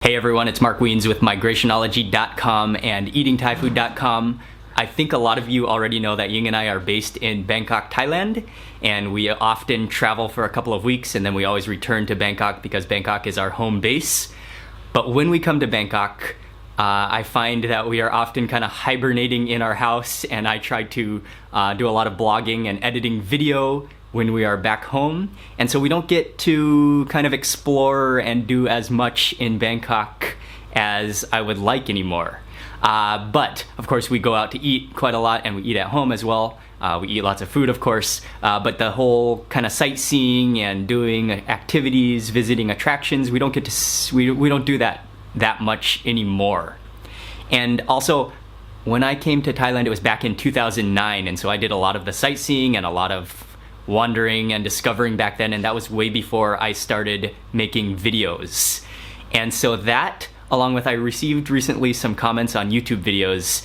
Hey everyone, it's Mark Wiens with migrationology.com and eatingthaifood.com. I think a lot of you already know that Ying and I are based in Bangkok, Thailand, and we often travel for a couple of weeks and then we always return to Bangkok because Bangkok is our home base. But when we come to Bangkok, I find that we are often kind of hibernating in our house, and I try to do a lot of blogging and editing video when we are back home, and so we don't get to kind of explore and do as much in Bangkok as I would like anymore. But of course we go out to eat quite a lot, and we eat at home as well. We eat lots of food, of course, but the whole kind of sightseeing and doing activities, visiting attractions, we don't get to we don't do that much anymore. And also, when I came to Thailand, it was back in 2009, and so I did a lot of the sightseeing and a lot of wandering and discovering back then, and that was way before I started making videos. And so that, along with I received recently some comments on YouTube videos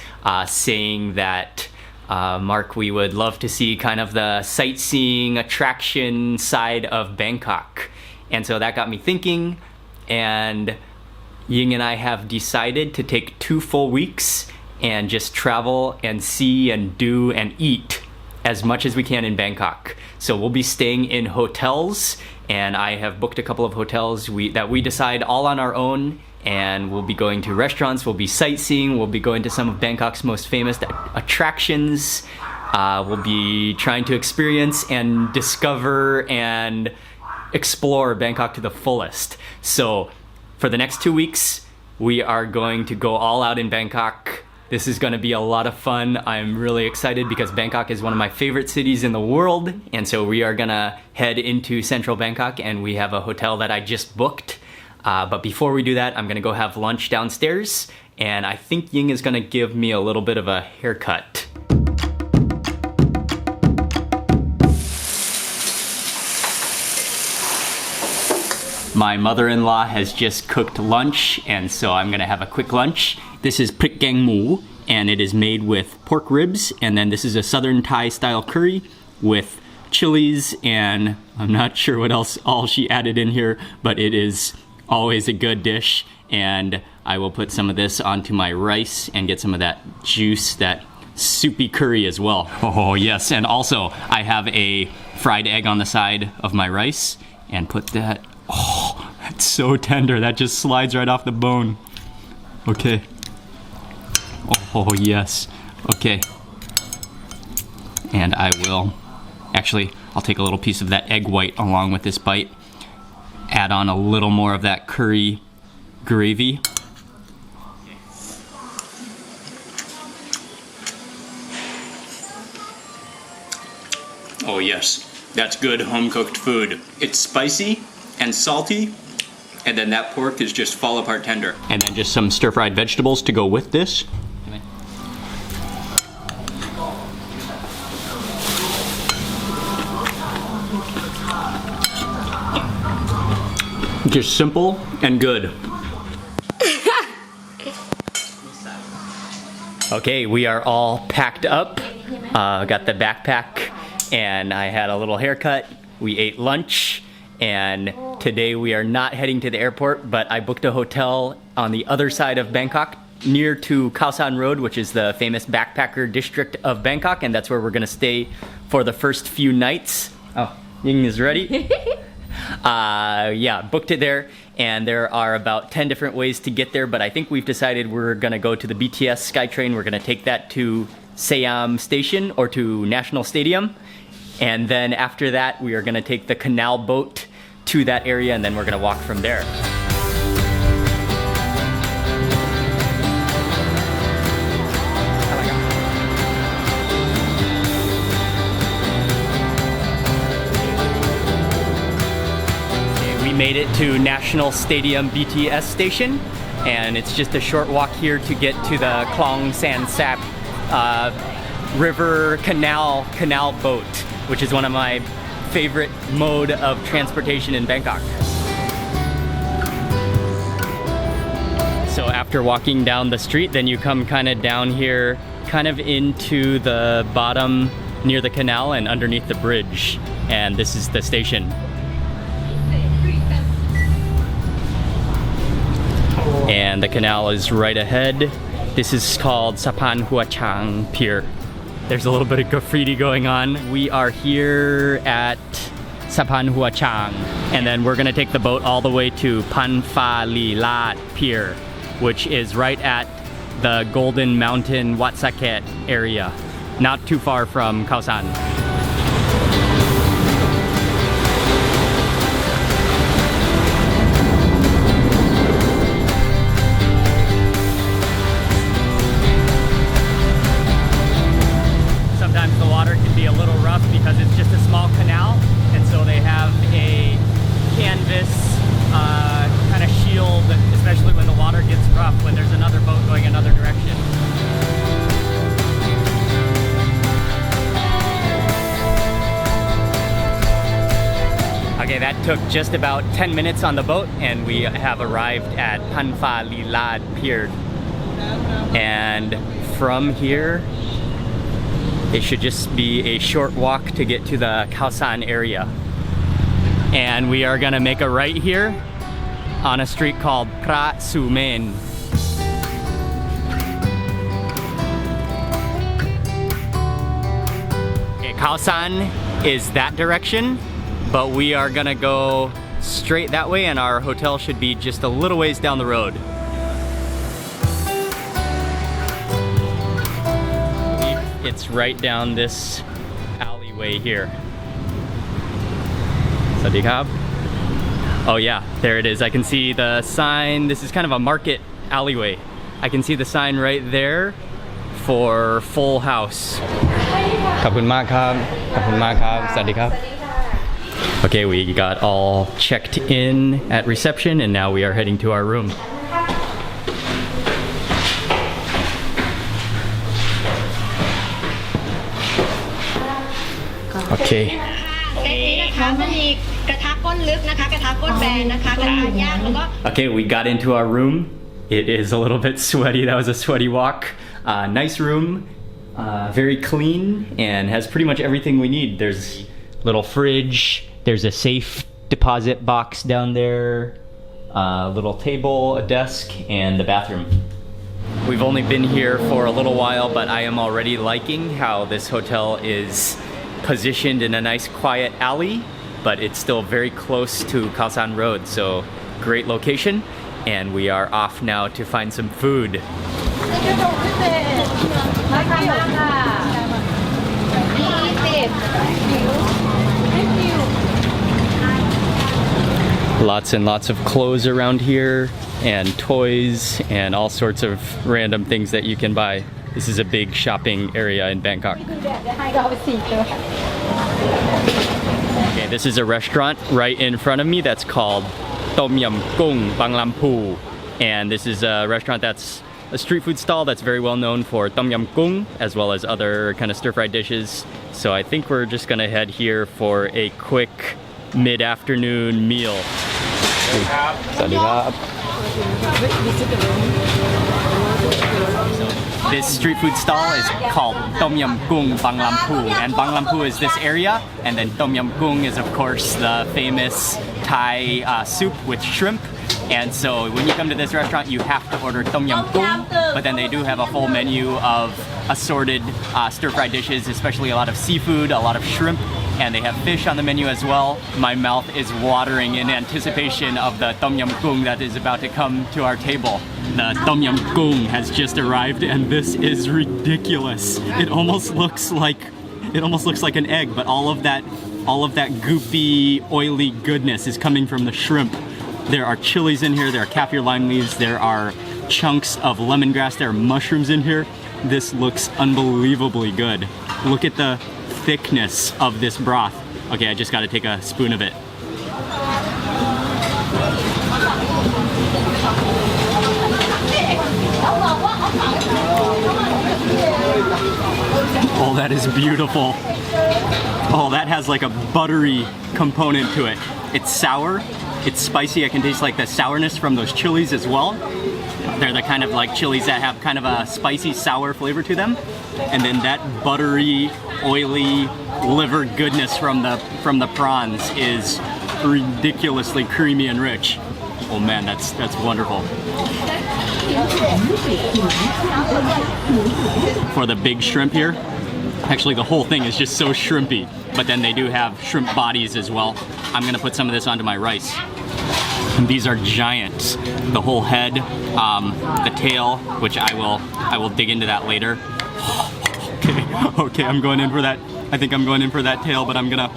saying that Mark, we would love to see kind of the sightseeing attraction side of Bangkok. And so that got me thinking, and Ying and I have decided to take 2 full weeks and just travel and see and do and eat as much as we can in Bangkok. So we'll be staying in hotels, and I have booked a couple of hotels that we decide all on our own, and we'll be going to restaurants, we'll be sightseeing, we'll be going to some of Bangkok's most famous attractions. We'll be trying to experience and discover and explore Bangkok to the fullest. So for the next 2 weeks, we are going to go all out in Bangkok. This is going to be a lot of fun. I'm really excited because Bangkok is one of my favorite cities in the world. And so we are going to head into central Bangkok, and we have a hotel that I just booked. But before we do that, I'm going to go have lunch downstairs. And I think Ying is going to give me a little bit of a haircut. My mother-in-law has just cooked lunch, and so I'm gonna have a quick lunch. This is prik gaeng mu, and it is made with pork ribs, and then this is a southern Thai style curry with chilies, and I'm not sure what else all she added in here, but it is always a good dish. And I will put some of this onto my rice and get some of that juice, that soupy curry as well. Oh yes, and also I have a fried egg on the side of my rice, and put that. Oh, it's so tender. That just slides right off the bone. Okay. Oh, yes. Okay. And I will, actually, I'll take a little piece of that egg white along with this bite. Add on a little more of that curry gravy. Oh, yes. That's good home-cooked food. It's spicy and salty, and then that pork is just fall apart tender. And then just some stir-fried vegetables to go with this. Just simple and good. Okay, we are all packed up. Got the backpack, and I had a little haircut. We ate lunch. And today we are not heading to the airport, but I booked a hotel on the other side of Bangkok, near to Khao San Road, which is the famous backpacker district of Bangkok, and that's where we're gonna stay for the first few nights. Oh, Ying is ready. Yeah, booked it there, and there are about 10 different ways to get there, but I think we've decided we're gonna go to the BTS SkyTrain. We're gonna take that to Siam Station or to National Stadium. And then after that, we are gonna take the canal boat to that area, and then we're gonna walk from there. Okay, we made it to National Stadium BTS station, and it's just a short walk here to get to the Khlong Saen Saeb river canal boat, which is one of my favorite mode of transportation in Bangkok. So after walking down the street, then you come kind of down here, kind of into the bottom near the canal and underneath the bridge. And this is the station. And the canal is right ahead. This is called Sapan Hua Chang Pier. There's a little bit of graffiti going on. We are here at Sapan Hua Chang, and then we're gonna take the boat all the way to Phanfa Leelard Pier, which is right at the Golden Mountain Wat Saket area, not too far from Khao San. Sometimes the water can be a little rough because it's just a small canal, and so they have a canvas kind of shield, especially when the water gets rough, when there's another boat going another direction. Okay, that took just about 10 minutes on the boat, and we have arrived at Phanfa Leelard Pier. And from here, it should just be a short walk to get to the Khao San area. And we are gonna make a right here on a street called Phra Sumen. Okay, Khao San is that direction, but we are gonna go straight that way, and our hotel should be just a little ways down the road. It's right down this alleyway here. Sawadee. Oh yeah, there it is. I can see the sign. This is kind of a market alleyway. I can see the sign right there for Full House. Okay, we got all checked in at reception, and now we are heading to our room. Okay. Okay, we got into our room. It is a little bit sweaty. That was a sweaty walk. Nice room, very clean, and has pretty much everything we need. There's a little fridge. There's a safe deposit box down there, a little table, a desk, and the bathroom. We've only been here for a little while, but I am already liking how this hotel is positioned in a nice quiet alley, but it's still very close to Khao San Road, so great location. And we are off now to find some food. Lots and lots of clothes around here, and toys, and all sorts of random things that you can buy. This is a big shopping area in Bangkok. Okay, this is a restaurant right in front of me that's called Tom Yum Goong Banglamphu. And this is a restaurant that's a street food stall that's very well known for Tom Yum Goong, as well as other kind of stir-fried dishes. So I think we're just gonna head here for a quick mid-afternoon meal. This street food stall is called Tom Yum Goong Banglamphu, and Banglamphu is this area, and then Tom Yum Goong is of course the famous Thai soup with shrimp. And so when you come to this restaurant, you have to order Tom Yum Goong, but then they do have a full menu of assorted stir-fried dishes, especially a lot of seafood, a lot of shrimp, and they have fish on the menu as well. My mouth is watering in anticipation of the Tom Yum Goong that is about to come to our table. The Tom Yum Goong has just arrived, and this is ridiculous. It almost looks like an egg, but all of that goopy, oily goodness is coming from the shrimp. There are chilies in here, there are kaffir lime leaves, there are chunks of lemongrass, there are mushrooms in here. This looks unbelievably good. Look at the thickness of this broth. Okay, I just gotta take a spoon of it. Oh, that is beautiful. Oh, that has like a buttery component to it. It's sour. It's spicy. I can taste like the sourness from those chilies as well. They're the kind of like chilies that have kind of a spicy, sour flavor to them. And then that buttery, oily liver goodness from the prawns is ridiculously creamy and rich. Oh man, that's wonderful. for the big shrimp here. Actually, the whole thing is just so shrimpy, but then they do have shrimp bodies as well. I'm gonna put some of this onto my rice. And these are giants. The whole head, the tail, which I will dig into that later. Okay, I'm going in for that. I think I'm going in for that tail, but I'm gonna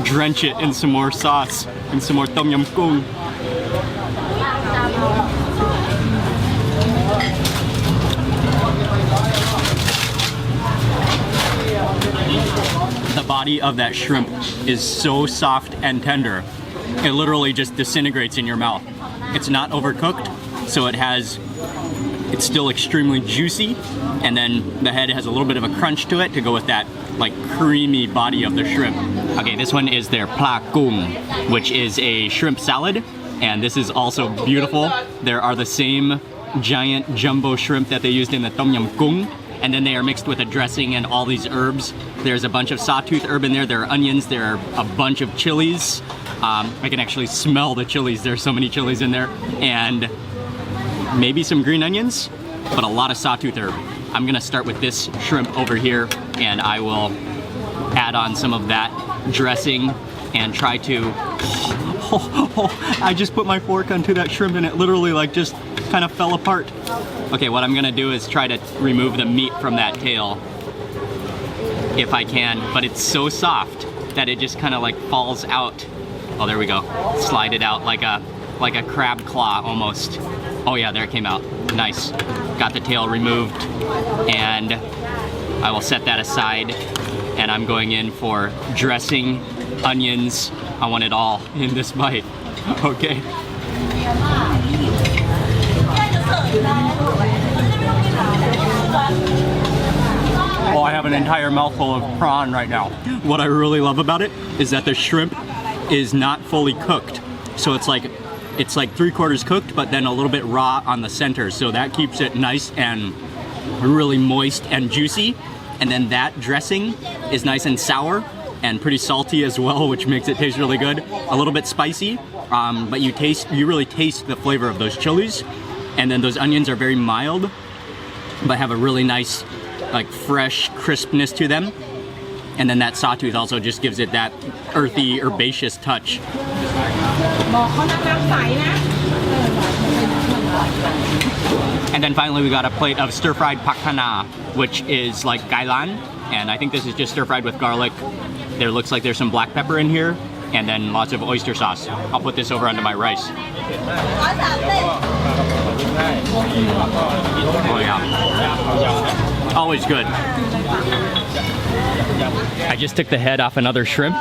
drench it in some more sauce and some more Tom Yum Goong. The body of that shrimp is so soft and tender. It literally just disintegrates in your mouth. It's not overcooked, so it's still extremely juicy, and then the head has a little bit of a crunch to it to go with that like creamy body of the shrimp. Okay, this one is their Phra Gung, which is a shrimp salad, and this is also beautiful. There are the same giant jumbo shrimp that they used in the Tom Yum Goong, and then they are mixed with a dressing and all these herbs. There's a bunch of sawtooth herb in there, there are onions, there are a bunch of chilies. I can actually smell the chilies, there's so many chilies in there, and maybe some green onions, but a lot of sawtooth herb. I'm gonna start with this shrimp over here, and I will add on some of that dressing and try to... I just put my fork onto that shrimp and it literally like just kind of fell apart. Okay, what I'm gonna do is try to remove the meat from that tail, if I can, but it's so soft that it just kind of like falls out. Oh, there we go. Slide it out like a crab claw almost. Oh yeah, there it came out. Nice. Got the tail removed, and I will set that aside, and I'm going in for dressing, onions. I want it all in this bite. Okay. Well, I have an entire mouthful of prawn right now. What I really love about it is that the shrimp is not fully cooked. So it's like 3/4 cooked, but then a little bit raw on the center. So that keeps it nice and really moist and juicy. And then that dressing is nice and sour and pretty salty as well, which makes it taste really good. A little bit spicy, but you really taste the flavor of those chilies. And then those onions are very mild, but have a really nice, like fresh crispness to them. And then that sawtooth also just gives it that earthy, herbaceous touch. And then finally we got a plate of stir-fried pakana, which is like gailan, and I think this is just stir-fried with garlic. There looks like there's some black pepper in here, and then lots of oyster sauce. I'll put this over onto my rice. Oh yeah. Always good. I just took the head off another shrimp,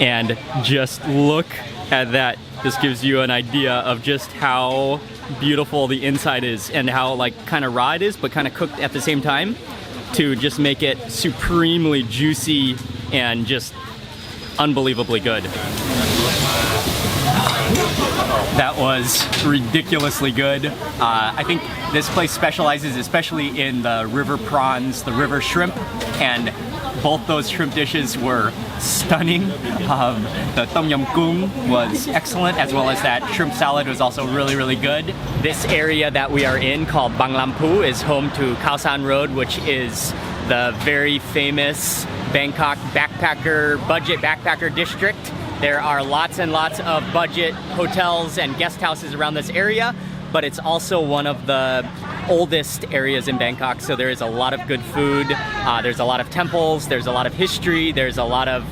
and just look at that. This gives you an idea of just how beautiful the inside is and how like kind of raw it is, but kind of cooked at the same time to just make it supremely juicy and just unbelievably good. That was ridiculously good. I think this place specializes especially in the river prawns, the river shrimp, and both those shrimp dishes were stunning. The Tom Yum Goong was excellent, as well as that shrimp salad was also really, really good. This area that we are in, called Banglamphu, is home to Khao San Road, which is the very famous Bangkok budget backpacker district. There are lots and lots of budget hotels and guest houses around this area, but it's also one of the oldest areas in Bangkok, so there is a lot of good food. There's a lot of temples, there's a lot of history, there's a lot of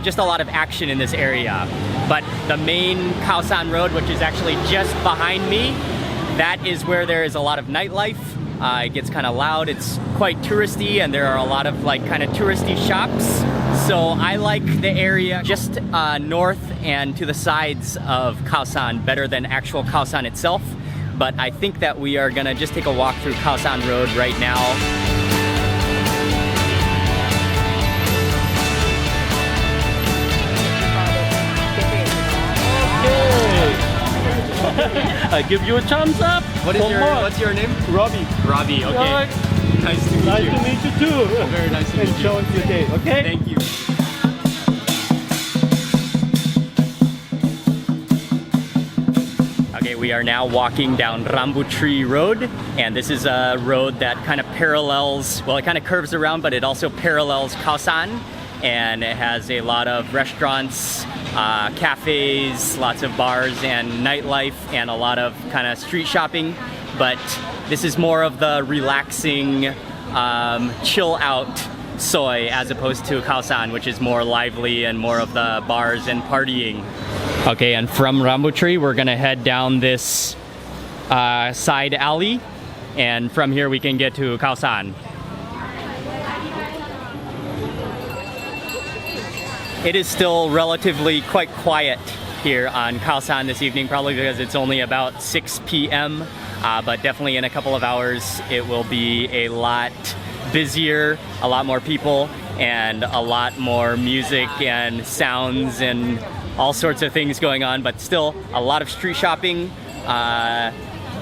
just a lot of action in this area. But the main Khao San Road, which is actually just behind me, that is where there is a lot of nightlife. It gets kind of loud, it's quite touristy, and there are a lot of like kind of touristy shops. So I like the area just north and to the sides of Khao San better than actual Khao San itself. But I think that we are gonna just take a walk through Khao San Road right now. I give you a thumbs up. What's your name? Robbie. Robbie, okay. Nice to meet you. Nice to meet you too. Very nice to meet you. Enjoy your day, okay? Thank you. We We are now walking down Rambuttri Road, and this is a road that kind of parallels, well, it kind of curves around, but it also parallels Khao San, and it has a lot of restaurants, cafes, lots of bars and nightlife, and a lot of kind of street shopping. But this is more of the relaxing, chill out Soi as opposed to Khao San, which is more lively and more of the bars and partying. Okay, and from Rambuttri, we're gonna head down this side alley, and from here we can get to Khao San. It is still relatively quite quiet here on Khao San this evening, probably because it's only about 6 p.m. But definitely in a couple of hours, it will be a lot busier, a lot more people, and a lot more music and sounds and all sorts of things going on, but still a lot of street shopping,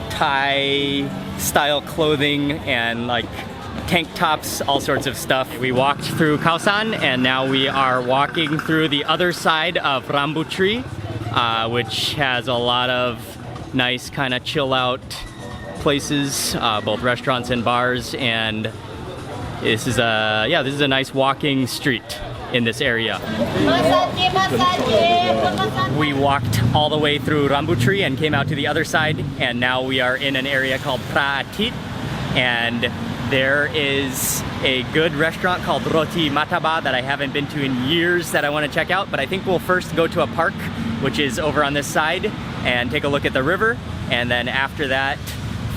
Thai style clothing and like tank tops, all sorts of stuff. We walked through Khao San, and now we are walking through the other side of Rambuttri, which has a lot of nice kind of chill out places, both restaurants and bars, and this is a nice walking street in this area. We walked all the way through Rambuttri and came out to the other side, and now we are in an area called Phra Athit, and there is a good restaurant called Roti Mataba that I haven't been to in years that I want to check out, but I think we'll first go to a park, which is over on this side, and take a look at the river, and then after that,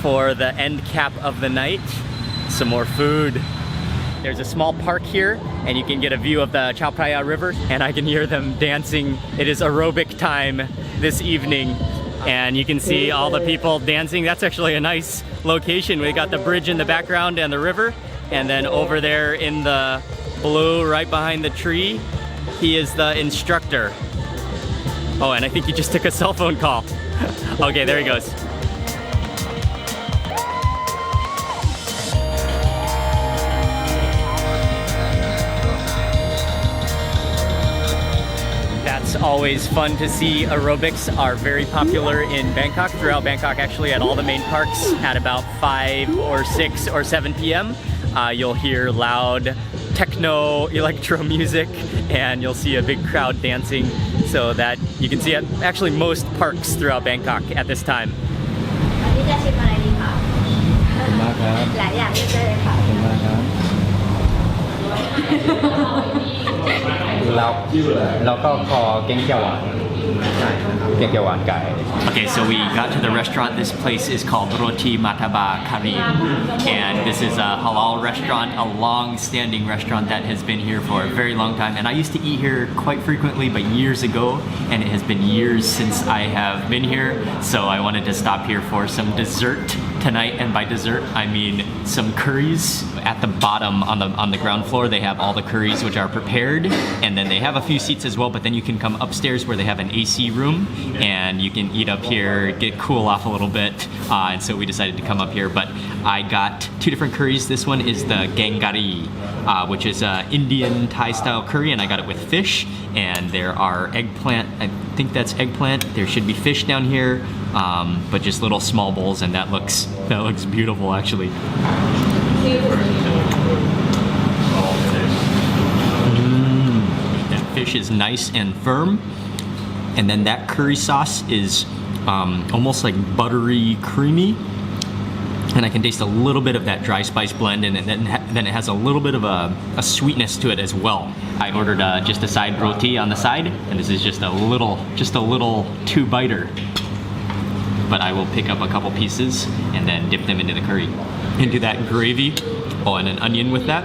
for the end cap of the night, some more food. There's a small park here, and you can get a view of the Chao Phraya River, and I can hear them dancing. It is aerobic time this evening, and you can see all the people dancing. That's actually a nice location. We got the bridge in the background and the river, and then over there in the blue right behind the tree, he is the instructor. Oh, and I think he just took a cell phone call. Okay, there he goes. It's always fun to see. Aerobics are very popular in Bangkok, throughout Bangkok actually, at all the main parks at about 5 or 6 or 7 p.m. You'll hear loud techno electro music, and you'll see a big crowd dancing, so that you can see at actually most parks throughout Bangkok at this time. Okay, so we got to the restaurant. This place is called Roti Mataba Kari, and this is a halal restaurant, a long-standing restaurant that has been here for a very long time. And I used to eat here quite frequently, but years ago, and it has been years since I have been here. So I wanted to stop here for some dessert tonight, and by dessert I mean some curries. At the bottom on the ground floor, they have all the curries which are prepared, and then they have a few seats as well, but then you can come upstairs where they have an AC room, and you can eat up here, get cool off a little bit, and so we decided to come up here. But I got 2 different curries. This one is the gaeng kari, which is Indian Thai style curry, and I got it with fish, and there are eggplant, I think that's eggplant, there should be fish down here, but just little small bowls, and that looks beautiful actually. That fish is nice and firm, and then that curry sauce is almost like buttery creamy, and I can taste a little bit of that dry spice blend, and then it has a little bit of a sweetness to it as well. I ordered just a side roti on the side, and this is just a little 2-biter, but I will pick up a couple pieces and then dip them into the curry, into that gravy. Oh, and an onion with that.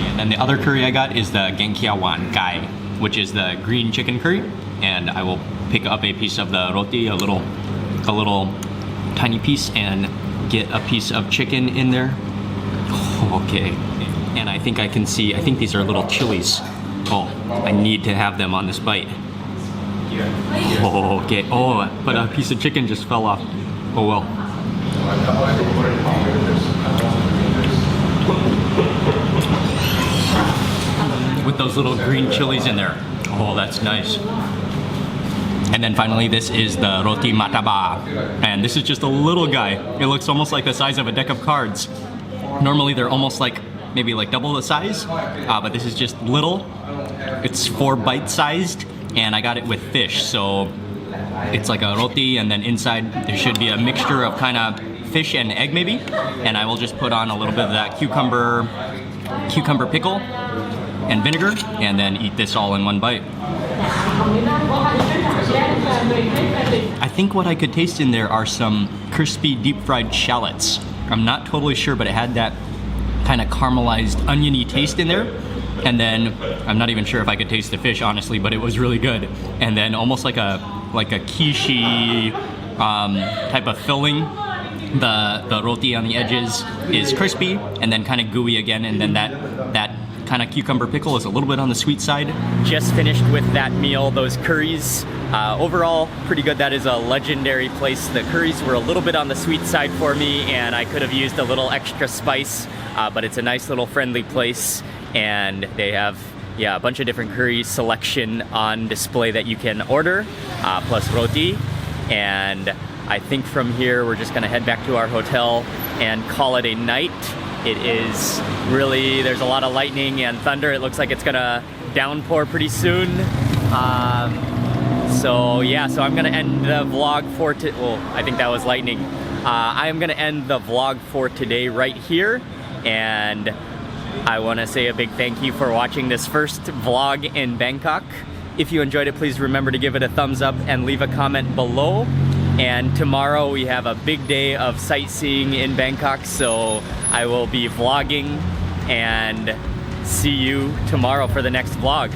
And then the other curry I got is the Yuan Gai, which is the green chicken curry, and I will pick up a piece of the roti, a little tiny piece, and get a piece of chicken in there. Oh, okay. And I think these are little chilies. Oh, I need to have them on this bite. Oh, okay. Oh, but a piece of chicken just fell off. Oh well. With those little green chilies in there. Oh, that's nice. And then finally, this is the Roti Mataba. And this is just a little guy. It looks almost like the size of a deck of cards. Normally, they're almost like maybe like double the size, but this is just little. It's 4 bite-sized, and I got it with fish. So it's like a roti, and then inside there should be a mixture of kind of fish and egg maybe. And I will just put on a little bit of that cucumber pickle and vinegar, and then eat this all in one bite. I think what I could taste in there are some crispy deep fried shallots. I'm not totally sure, but it had that kind of caramelized oniony taste in there. And then I'm not even sure if I could taste the fish honestly, but it was really good. And then almost like a quiche type of filling. The roti on the edges is crispy and then kind of gooey again, and then that kind of cucumber pickle is a little bit on the sweet side. Just finished with that meal, those curries. Overall, pretty good. That is a legendary place. The curries were a little bit on the sweet side for me, and I could have used a little extra spice, but it's a nice little friendly place, and they have a bunch of different curry selection on display that you can order, plus roti. And I think from here we're just gonna head back to our hotel and call it a night. It is really, there's a lot of lightning and thunder. It looks like it's gonna downpour pretty soon. So I'm gonna end the vlog for I think that was lightning. I am gonna end the vlog for today right here, and I wanna say a big thank you for watching this first vlog in Bangkok. If you enjoyed it, please remember to give it a thumbs up and leave a comment below. And tomorrow we have a big day of sightseeing in Bangkok, so I will be vlogging, and see you tomorrow for the next vlog.